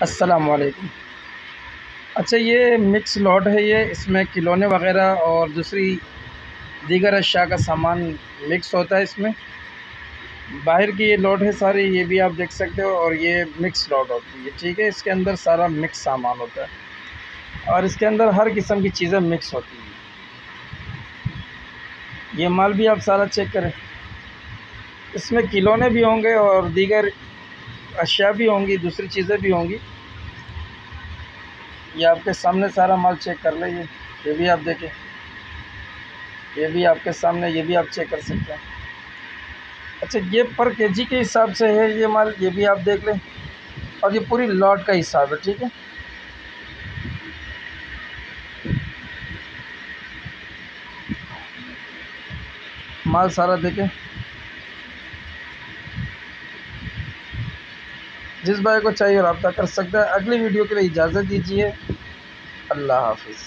अस्सलाम वालेकुम। अच्छा, ये मिक्स लॉट है, ये इसमें खिलौने वग़ैरह और दूसरी दीगर अशिया का सामान मिक्स होता है इसमें। बाहर की ये लॉट है सारी, ये भी आप देख सकते हो, और ये मिक्स लॉट होती है, ठीक है। इसके अंदर सारा मिक्स सामान होता है और इसके अंदर हर किस्म की चीज़ें मिक्स होती हैं। ये माल भी आप सारा चेक करें, इसमें खिलौने भी होंगे और दीगर अशिया भी होंगी, दूसरी चीज़ें भी होंगी। ये आपके सामने सारा माल चेक कर ले। ये भी आप देखें, ये भी आपके सामने, ये भी आप चेक कर सकते हैं। अच्छा, ये पर केजी के हिसाब से है ये माल, ये भी आप देख लें, और ये पूरी लॉट का हिसाब है, ठीक है। माल सारा देखें। जिस भाई को चाहिए रब्ता कर सकता है। अगली वीडियो के लिए इजाज़त दीजिए। अल्लाह हाफिज़।